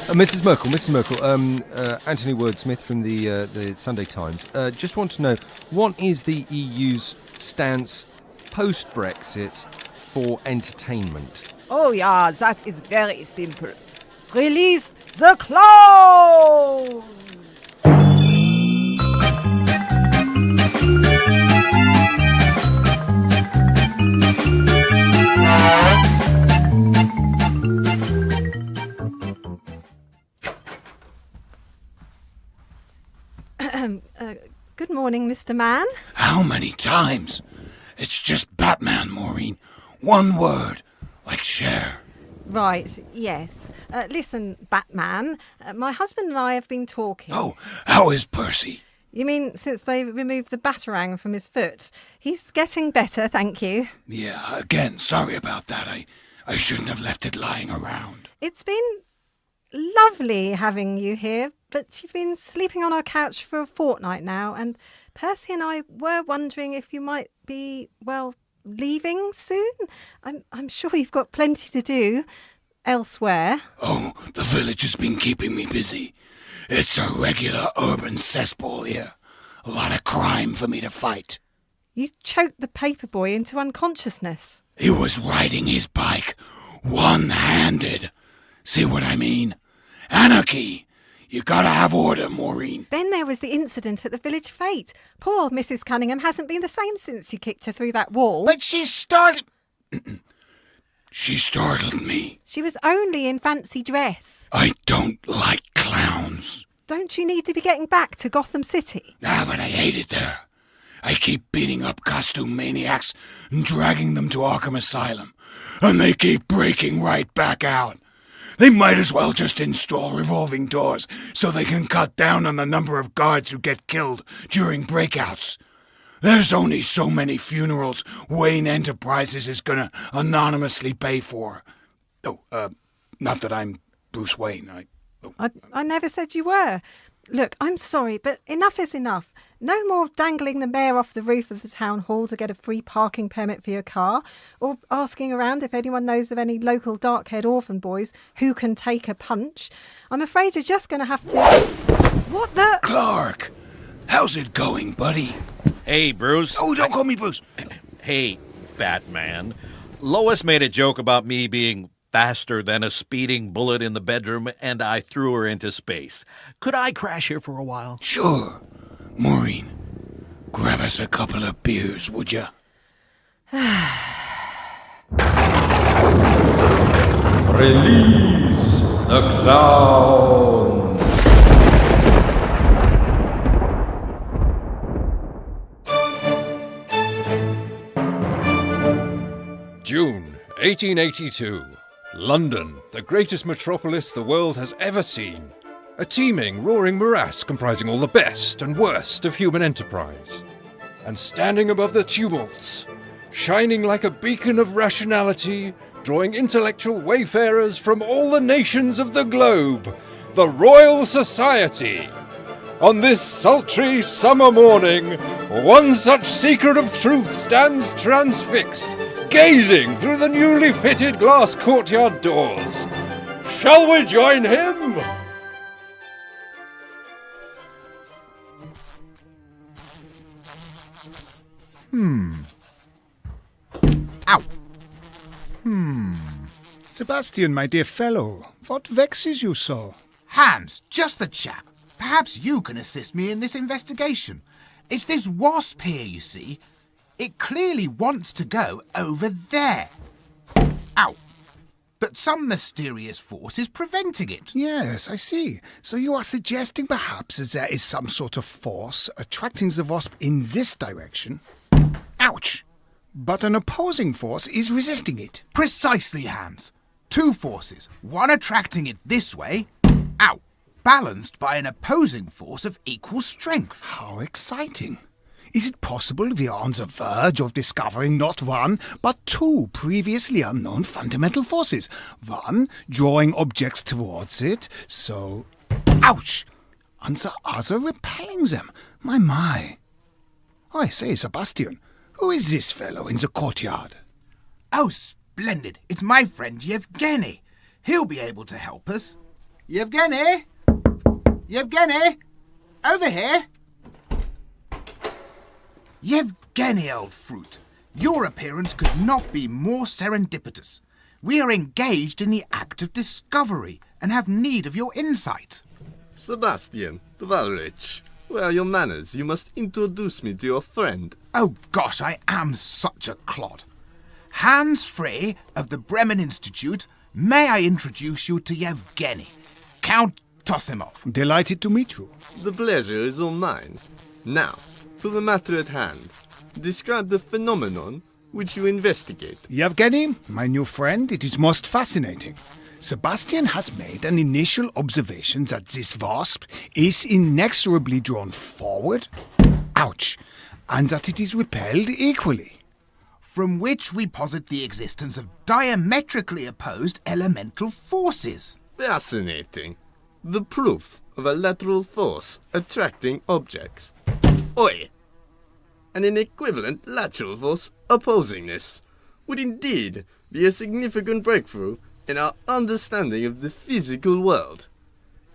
Mrs. Merkel, Anthony Wordsmith from the Sunday Times. Just want to know, what is the EU's stance post-Brexit for entertainment? Oh yeah, that is very simple. Release the clowns! Good morning, Mr. Mann. How many times? It's just Batman, Maureen. One word, like Cher. Right, yes. Listen, Batman, my husband and I have been talking. Oh, how is Percy? You mean since they removed the batarang from his foot? He's getting better, thank you. Yeah, again, sorry about that. I shouldn't have left it lying around. It's been lovely having you here, but you've been sleeping on our couch for a fortnight now, and Percy and I were wondering if you might be, well, leaving soon? I'm sure you've got plenty to do elsewhere. Oh, the village has been keeping me busy. It's a regular urban cesspool here. A lot of crime for me to fight. You choked the paperboy into unconsciousness. He was riding his bike, one-handed. See what I mean? Anarchy! You gotta have order, Maureen. Then there was the incident at the village fete. Poor Mrs. Cunningham hasn't been the same since you kicked her through that wall. But she started... She startled me. She was only in fancy dress. I don't like clowns. Don't you need to be getting back to Gotham City? Ah, but I hate it there. I keep beating up costume maniacs and dragging them to Arkham Asylum. And they keep breaking right back out. They might as well just install revolving doors so they can cut down on the number of guards who get killed during breakouts. There's only so many funerals Wayne Enterprises is gonna anonymously pay for. Oh, not that I'm Bruce Wayne. I never said you were. Look, I'm sorry, but enough is enough. No more dangling the mayor off the roof of the town hall to get a free parking permit for your car, or asking around if anyone knows of any local dark-haired orphan boys who can take a punch. I'm afraid you're just going to have to... What the... Clark! How's it going, buddy? Hey, Bruce. Oh, don't call me Bruce. Hey, Batman. Lois made a joke about me being faster than a speeding bullet in the bedroom, and I threw her into space. Could I crash here for a while? Sure. Maureen, grab us a couple of beers, would ya? Release the clowns. June 1882. London, the greatest metropolis the world has ever seen. A teeming, roaring morass comprising all the best and worst of human enterprise. And standing above the tumults, shining like a beacon of rationality, drawing intellectual wayfarers from all the nations of the globe, the Royal Society. On this sultry summer morning, one such seeker of truth stands transfixed, gazing through the newly fitted glass courtyard doors. Shall we join him? Ow! Sebastian, my dear fellow, what vexes you so? Hans, just the chap. Perhaps you can assist me in this investigation. It's this wasp here, you see. It clearly wants to go over there. Ow! But some mysterious force is preventing it. Yes, I see. So you are suggesting perhaps that there is some sort of force attracting the wasp in this direction? Ouch! But an opposing force is resisting it. Precisely, Hans. Two forces, one attracting it this way, ow, balanced by an opposing force of equal strength. How exciting. Is it possible we are on the verge of discovering not one, but two previously unknown fundamental forces? One drawing objects towards it, so... Ouch! And the other repelling them. My. I say, Sebastian, who is this fellow in the courtyard? Oh, splendid. It's my friend Yevgeny. He'll be able to help us. Yevgeny? Yevgeny? Over here? Yevgeny, old fruit, your appearance could not be more serendipitous. We are engaged in the act of discovery and have need of your insight. Sebastian Dvalrich, where are your manners? You must introduce me to your friend. Oh gosh, I am such a clod. Hans Frey of the Bremen Institute, may I introduce you to Yevgeny, Count Tosimov. Delighted to meet you. The pleasure is all mine. Now, to the matter at hand. Describe the phenomenon which you investigate. Yevgeny, my new friend, it is most fascinating. Sebastian has made an initial observation that this wasp is inexorably drawn forward, ouch, and that it is repelled equally. From which we posit the existence of diametrically opposed elemental forces. Fascinating. The proof of a lateral force attracting objects. Oi! And an equivalent lateral force opposing this would indeed be a significant breakthrough in our understanding of the physical world.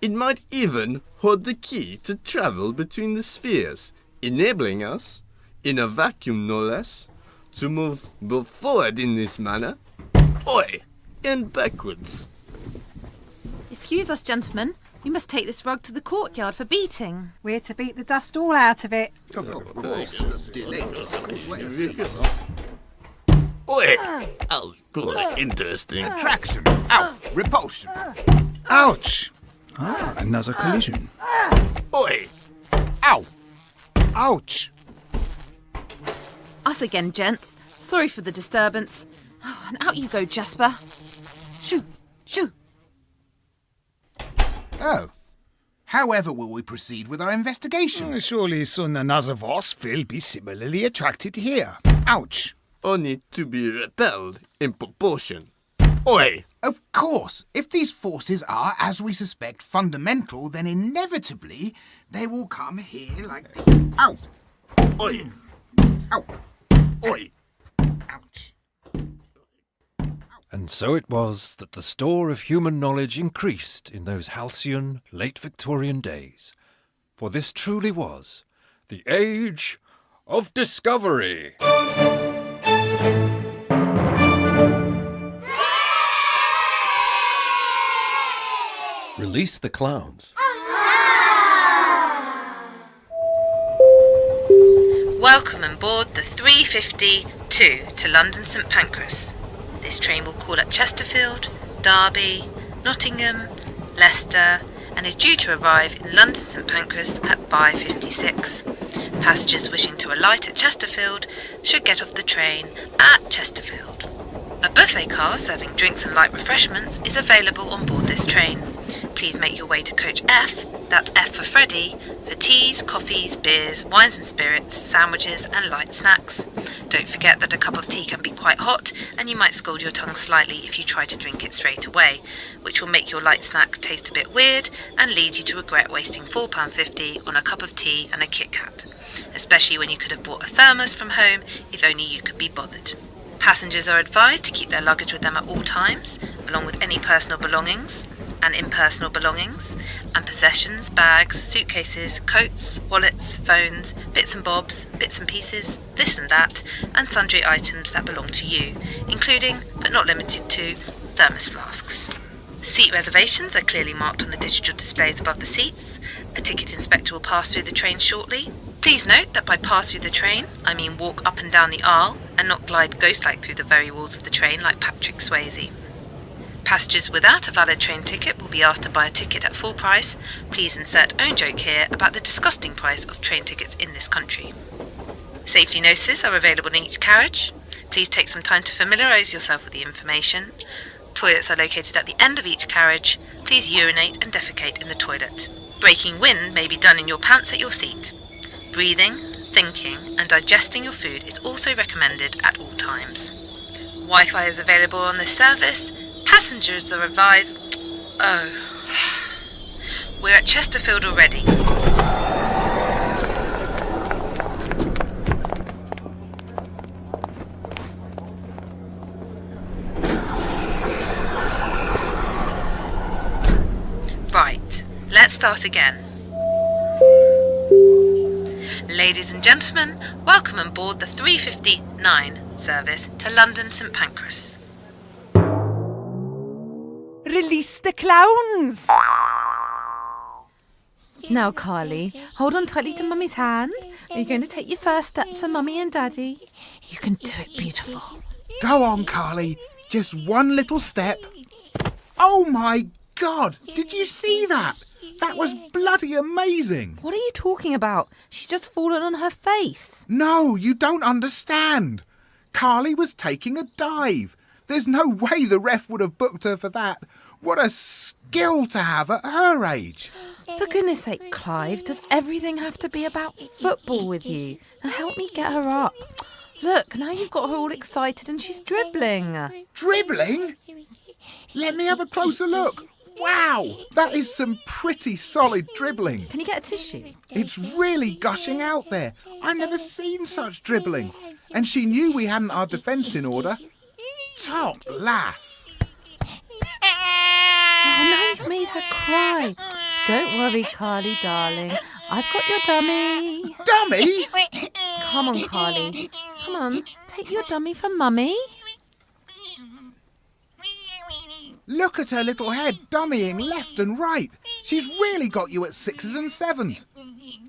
It might even hold the key to travel between the spheres, enabling us, in a vacuum no less, to move both forward in this manner, oi, and backwards. Excuse us, gentlemen. We must take this rug to the courtyard for beating. We're to beat the dust all out of it. Of course. Oi! Oh, good. Interesting. Attraction. Out. Repulsion. Ouch! Ah, another collision. Oi! Ow. Ouch! Us again, gents. Sorry for the disturbance. Oh, and out you go, Jasper. Shoo! Shoo! Oh. However will we proceed with our investigation? Surely soon another wasp will be similarly attracted here. Ouch! Only to be repelled in proportion. Oi! Of course, if these forces are, as we suspect, fundamental, then inevitably they will come here like this. Ow! Oi! Ow! Oi! Ouch! And so it was that the store of human knowledge increased in those halcyon, late Victorian days. For this truly was the age of discovery. Release the clowns. Welcome on board the 352 to London St Pancras. This train will call at Chesterfield, Derby, Nottingham, Leicester, and is due to arrive in London St Pancras at 5:56. Passengers wishing to alight at Chesterfield should get off the train at Chesterfield. A buffet car serving drinks and light refreshments is available on board this train. Please make your way to coach F, that's F for Freddy, for teas, coffees, beers, wines and spirits, sandwiches and light snacks. Don't forget that a cup of tea can be quite hot and you might scald your tongue slightly if you try to drink it straight away, which will make your light snack taste a bit weird and lead you to regret wasting £4.50 on a cup of tea and a Kit Kat, especially when you could have bought a thermos from home if only you could be bothered. Passengers are advised to keep their luggage with them at all times, along with any personal belongings and impersonal belongings, and possessions, bags, suitcases, coats, wallets, phones, bits and bobs, bits and pieces, this and that, and sundry items that belong to you, including, but not limited to, thermos flasks. Seat reservations are clearly marked on the digital displays above the seats. A ticket inspector will pass through the train shortly. Please note that by pass through the train, I mean walk up and down the aisle and not glide ghost-like through the very walls of the train like Patrick Swayze. Passengers without a valid train ticket will be asked to buy a ticket at full price. Please insert own joke here about the disgusting price of train tickets in this country. Safety notices are available in each carriage. Please take some time to familiarise yourself with the information. Toilets are located at the end of each carriage. Please urinate and defecate in the toilet. Breaking wind may be done in your pants at your seat. Breathing, thinking and digesting your food is also recommended at all times. Wi-Fi is available on this service. Passengers are advised... Oh. We're at Chesterfield already. start again. Ladies and gentlemen, welcome on board the 3:59 service to London St Pancras. Release the clowns! Now, Carly, hold on tightly to Mummy's hand. Are you going to take your first steps for Mummy and Daddy? You can do it, beautiful. Go on, Carly. Just one little step. Oh my God! Did you see that? That was bloody amazing. What are you talking about? She's just fallen on her face. No, you don't understand. Carly was taking a dive. There's no way the ref would have booked her for that. What a skill to have at her age. For goodness sake, Clive, does everything have to be about football with you? Now help me get her up. Look, now you've got her all excited and she's dribbling. Dribbling? Let me have a closer look. Wow, that is some pretty solid dribbling. Can you get a tissue? It's really gushing out there. I've never seen such dribbling. And she knew we hadn't our defence in order. Top lass. Oh, now you've made her cry. Don't worry, Carly, darling. I've got your dummy. Dummy? Come on, Carly. Come on, take your dummy for Mummy. Look at her little head dummying left and right. She's really got you at 6s and 7s.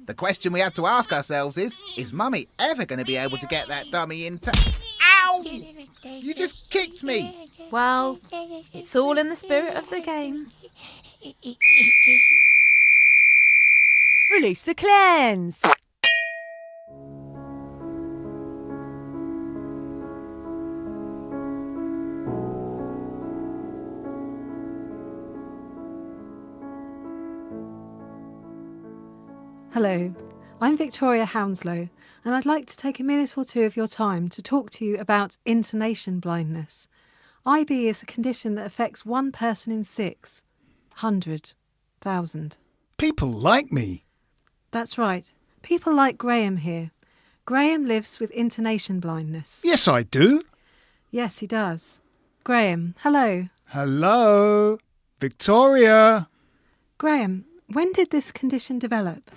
The question we have to ask ourselves is Mummy ever going to be able to get that dummy into... Ow! You just kicked me. Well, it's all in the spirit of the game. Release the clans! Hello, I'm Victoria Hounslow, and I'd like to take a minute or two of your time to talk to you about intonation blindness. IB is a condition that affects one person in 6, 100,000. People like me. That's right. People like Graham here. Graham lives with intonation blindness. Yes, I do. Yes, he does. Graham, hello. Hello, Victoria. Graham, when did this condition develop?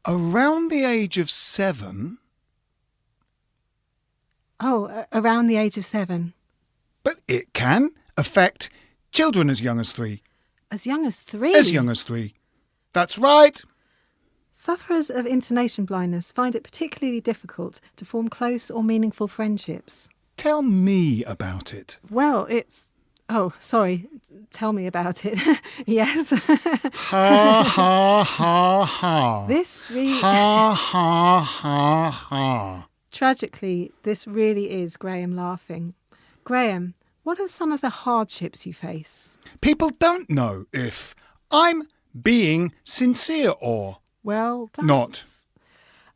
Around the age of 7. Oh, around the age of 7. But it can affect children as young as 3. As young as 3? As young as 3. That's right. Sufferers of intonation blindness find it particularly difficult to form close or meaningful friendships. Tell me about it. Well, it's... Oh, sorry. Tell me about it. Yes. Ha, ha, ha, ha. This really... Ha, ha, ha, ha. Tragically, this really is Graham laughing. Graham, what are some of the hardships you face? People don't know if I'm being sincere or Well, that's... not.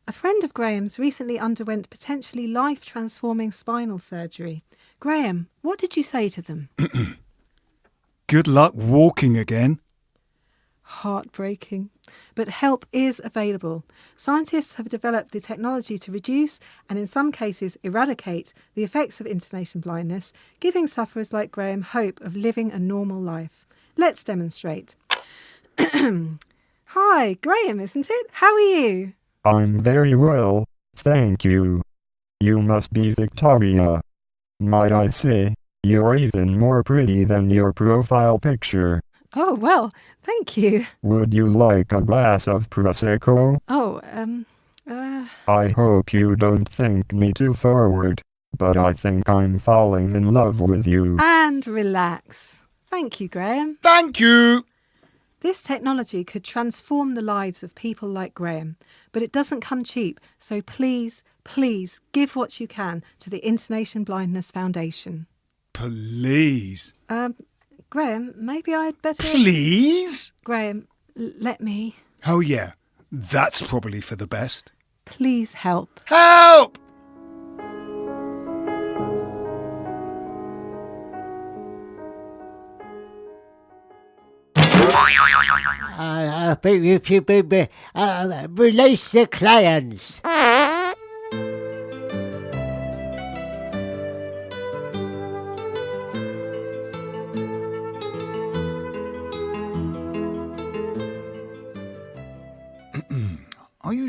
A friend of Graham's recently underwent potentially life-transforming spinal surgery. Graham, what did you say to them? Good luck walking again. Heartbreaking. But help is available. Scientists have developed the technology to reduce and in some cases eradicate the effects of intonation blindness, giving sufferers like Graham hope of living a normal life. Let's demonstrate. Hi, Graham, isn't it? How are you? I'm very well, thank you. You must be Victoria. Might I say, you're even more pretty than your profile picture. Oh, well, thank you. Would you like a glass of Prosecco? Oh, I hope you don't think me too forward, but I think I'm falling in love with you. And relax. Thank you, Graham. Thank you. This technology could transform the lives of people like Graham, but it doesn't come cheap, so please, please give what you can to the Intonation Blindness Foundation. Please. Graham, maybe I'd better... Please? Graham, let me. Oh, yeah. That's probably for the best. Please help. Help! I think you should release the clients.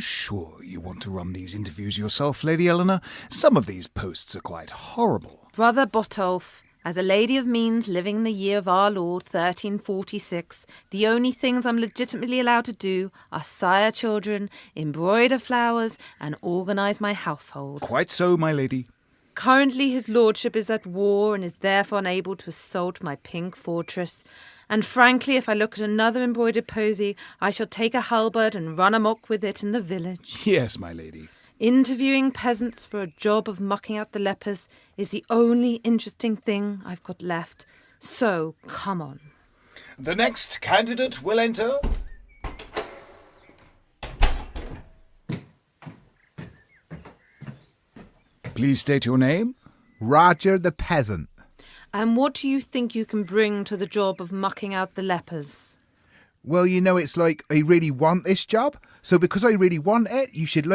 you sure you want to run these interviews yourself, Lady Eleanor? Some of these posts are quite horrible. Brother Botolph, as a lady of means living in the year of our Lord 1346, the only things I'm legitimately allowed to do are sire children, embroider flowers, and organise my household. Quite so, my lady. Currently his lordship is at war and is therefore unable to assault my pink fortress. And frankly, if I look at another embroidered posy, I shall take a halberd and run amok with it in the village. Yes, my lady. Interviewing peasants for a job of mucking out the lepers is the only interesting thing I've got left. So, come on. The next candidate will enter. Please state your name. Roger the peasant. And what do you think you can bring to the job of mucking out the lepers? Well, it's like I really want this job, so because I really want it, you should,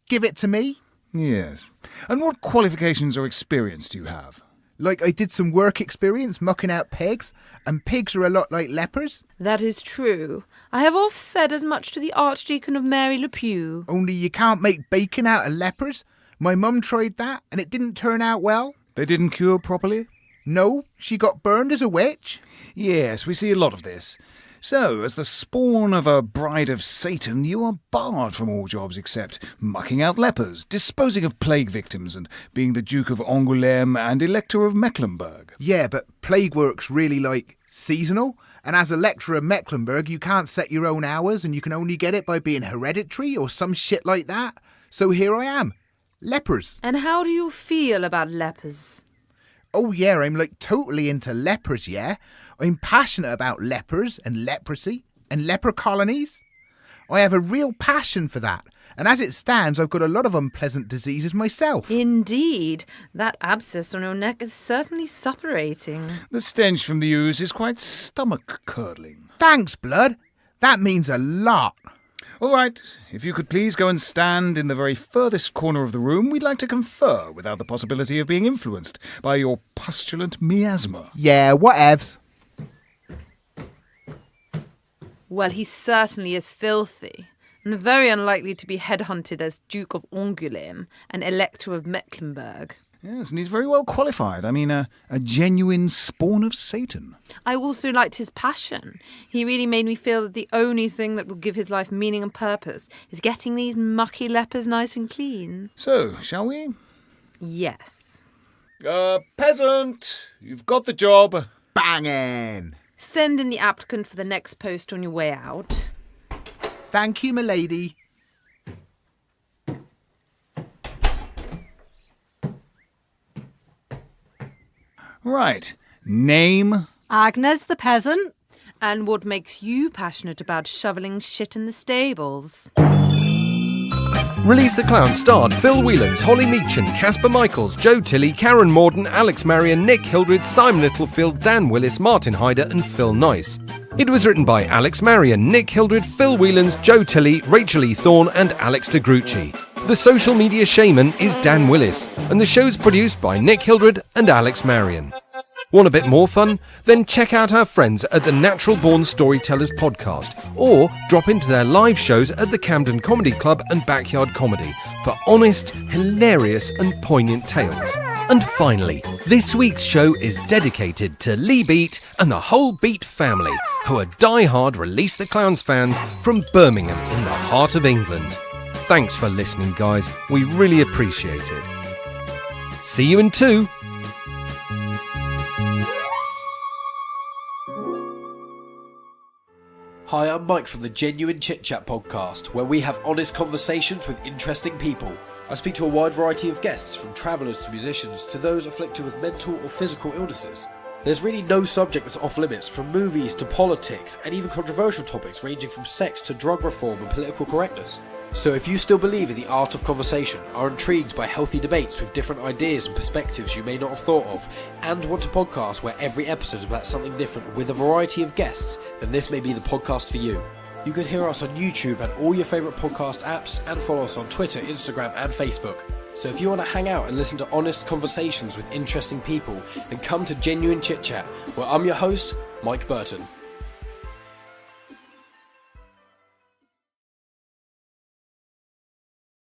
give it to me. Yes. And what qualifications or experience do you have? I did some work experience mucking out pigs, and pigs are a lot like lepers. That is true. I have oft said as much to the Archdeacon of Mary Le Pew. Only you can't make bacon out of lepers. My mum tried that, and it didn't turn out well. They didn't cure properly? No, she got burned as a witch. Yes, we see a lot of this. So, as the spawn of a bride of Satan, you are barred from all jobs except mucking out lepers, disposing of plague victims, and being the Duke of Angoulême and Elector of Mecklenburg. Yeah, but plague work's really, seasonal. And as Elector of Mecklenburg, you can't set your own hours, and you can only get it by being hereditary or some shit like that. So here I am. Lepers. And how do you feel about lepers? Oh yeah, I'm totally into lepers, yeah? I'm passionate about lepers and leprosy and leper colonies. I have a real passion for that. And as it stands, I've got a lot of unpleasant diseases myself. Indeed. That abscess on your neck is certainly suppurating. The stench from the ooze is quite stomach-curdling. Thanks, blood. That means a lot. All right, if you could please go and stand in the very furthest corner of the room, we'd like to confer without the possibility of being influenced by your pustulant miasma. Yeah, whatevs. Well, he certainly is filthy, and very unlikely to be headhunted as Duke of Angoulême and Elector of Mecklenburg. Yes, and he's very well qualified. I mean, a genuine spawn of Satan. I also liked his passion. He really made me feel that the only thing that will give his life meaning and purpose is getting these mucky lepers nice and clean. So, shall we? Yes. Peasant, you've got the job. Bangin'. Send in the applicant for the next post on your way out. Thank you, m'lady. Right. Name? Agnes the peasant. And what makes you passionate about shoveling shit in the stables? Release the Clown starred Phil Whelans, Holly Meachin, Casper Michaels, Joe Tilley, Karen Morden, Alex Marion, Nick Hildred, Simon Littlefield, Dan Willis, Martin Hyder and Phil Nice. It was written by Alex Marion, Nick Hildred, Phil Whelans, Joe Tilley, Rachel E. Thorne and Alex DeGrucci. The social media shaman is Dan Willis, and the show's produced by Nick Hildred and Alex Marion. Want a bit more fun? Then check out our friends at the Natural Born Storytellers podcast, or drop into their live shows at the Camden Comedy Club and Backyard Comedy for honest, hilarious and poignant tales. And finally, this week's show is dedicated to Lee Beat and the whole Beat family, who are die-hard Release the Clowns fans from Birmingham in the heart of England. Thanks for listening, guys. We really appreciate it. See you in 2. Hi, I'm Mike from the Genuine Chit Chat podcast, where we have honest conversations with interesting people. I speak to a wide variety of guests, from travellers to musicians to those afflicted with mental or physical illnesses. There's really no subject that's off limits, from movies to politics and even controversial topics ranging from sex to drug reform and political correctness. So if you still believe in the art of conversation, are intrigued by healthy debates with different ideas and perspectives you may not have thought of, and want a podcast where every episode is about something different with a variety of guests, then this may be the podcast for you. You can hear us on YouTube and all your favourite podcast apps, and follow us on Twitter, Instagram and Facebook. So if you want to hang out and listen to honest conversations with interesting people, then come to Genuine Chit Chat, where I'm your host, Mike Burton.